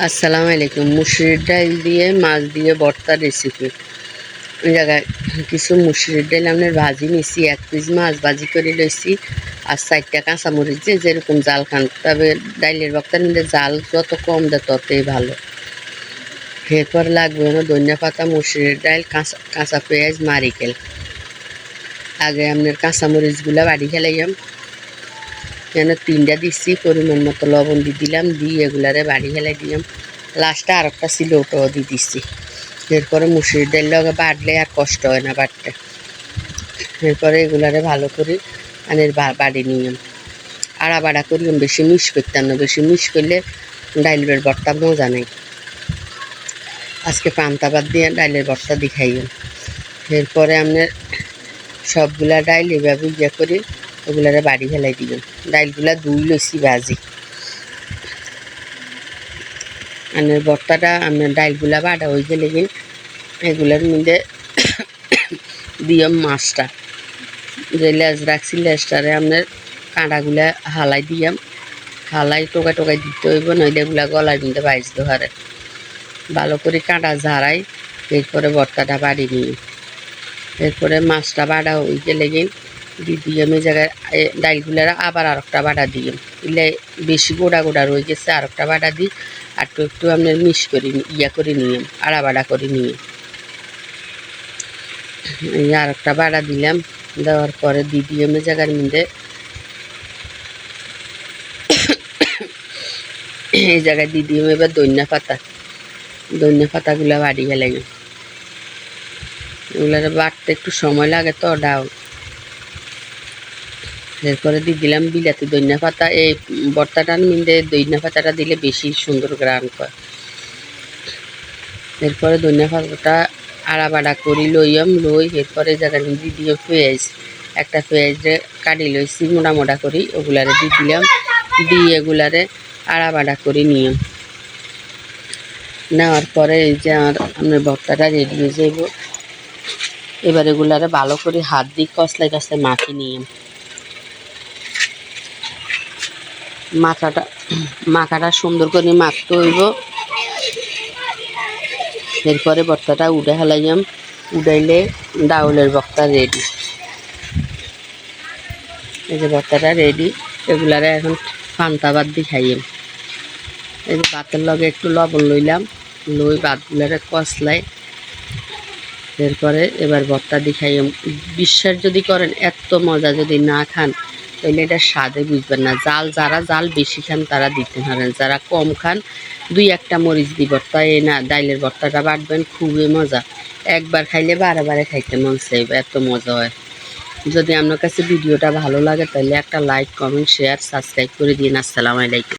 আসসালামু আলাইকুম। মুসুরির ডাল দিয়ে মাছ দিয়ে ভর্তার রেসিপি। ওই জায়গায় কিছু মুসুরির ডাল আপনার ভাজি নিছি, 1 পিস মাছ ভাজি করে লইছি, আর 4টা কাঁচামরিচ যে যেরকম জাল খান। তবে ডাইলের ভর্তার মধ্যে জাল যত কম দেয় ততই ভালো। এরপর লাগবে হলো ধনিয়া পাতা, মুসুরির ডাল, কাঁচা পেঁয়াজ, নারিকেল। আগে আপনার কাঁচামরিচগুলা বাড়ি ফেলাইয়াম, যেন 3টা দিচ্ছি, পরিমাণ মতো লবণ দিয়ে দিলাম, দিয়ে এগুলারে বাড়ি ফেলাই দিলাম। লাস্টে আর একটা ছিল, ওটাও দিয়ে দিচ্ছি। এরপরে মুসুরির ডাল লগে বাটলে আর কষ্ট হয় না বাটতে। এরপরে এগুলারে ভালো করে আনের বাড়ি নিলাম, আড়া বাড়া করিলাম, বেশি মিক্স করতাম না, বেশি মিক্স করলে ডাইলের ভর্তা মজা নেই। আজকে পান্তা ভাত দিয়ে ডাইলের ভর্তা দিয়ে খাইলাম। এরপরে আপনার সবগুলা ডাইল এভাবে ইয়ে করে ওগুলারে বাড়ি ফেলাই দিলাম। ডাইলগুলা ধুই লইছি ভাজি। আনের ভর্তাটা আপনার ডাইলগুলা বাটা হয়ে গেলে কিন এগুলোর মধ্যে দিলাম মাছটা, যে লেজ রাখছি লেজটারে আপনার কাঁটাগুলা হালাই দিয়াম, হালাই টোকাই টোকাই দিতে হইব, নইলে এগুলা গলার মধ্যে বাইজতে পারে। ভালো করে কাঁটা ঝাড়াই এরপরে ভর্তাটা বাড়ি নিই। এরপরে মাছটা বাড়া হয়ে গেলে কিন দিয়ে আমি জায়গায় ডাইলগুলার আবার আর একটা বাটা দিই, দিলে বেশি গোড়া গোড়া রয়ে গেছে আর একটা বাটা দিই, আর একটু আপনার মিক্স করে ইয়া করে নিয়ে আড়া বাড়া করে নিয়ে আর একটা বাড়া দিলাম। দেওয়ার পরে দিয়ে আমি জায়গার মধ্যে এই জায়গায় দিয়ে এবার ধনিয়া পাতাগুলো বাড়ি ফেলাই। এগুলো বাটতে একটু সময় লাগে তো ডাউ। এরপরে দিয়ে দিলাম বিলাতি ধনিয়া পাতা। এই ভর্তাটার মধ্যে ধনিয়া পাতাটা দিলে বেশি সুন্দর গ্রান করে। এরপরে ধনিয়া পাতাটা আড়া বাড়া করি লই। এরপরে জায়গার মধ্যে দিয়ে পেঁয়াজ, একটা পেঁয়াজে কাটি লইছি মোটা মোটা করি, ওগুলারে দিয়ে দিলাম, দিয়ে এগুলারে আড়া বাড়া করে নেওয়ার পরে এই যে আমার ভর্তাটা রেডি হয়ে যাব। এবার এগুলারে ভালো করে হাত দিয়ে কষলাই মাখি নিয়ে মাখাটা সুন্দর করে মাখতে হইব। এরপরে ভর্তাটা উঠে হেলাইয়াম, উঠাইলে ডাউলের ভর্তা রেডি। এই যে ভর্তাটা রেডি, এগুলারে এখন পান্তা ভাত দিয়ে খাইয়াম। এই যে ভাতের লগে একটু লবণ লইলাম, লই ভাতগুলারে কষলাই। এরপরে এবার ভর্তা দিয়ে খাইয়াম। বিশ্বাস যদি করেন এত মজা, যদি না খান তাহলে এটা স্বাদে বুঝবেন না। যারা জাল বেশি খান তারা দিতে পারেন, যারা কম খান 2-1টা মরিচ দিয়ে ভর্তা না ডাইলের ভর্তাটা বাটবেন, খুবই মজা। একবার খাইলে বারে বারে খাইতে মন চাইবে, এত মজা হয়। যদি আপনার কাছে ভিডিওটা ভালো লাগে তাহলে একটা লাইক, কমেন্ট, শেয়ার, সাবস্ক্রাইব করে দিন। আসসালামু আলাইকুম।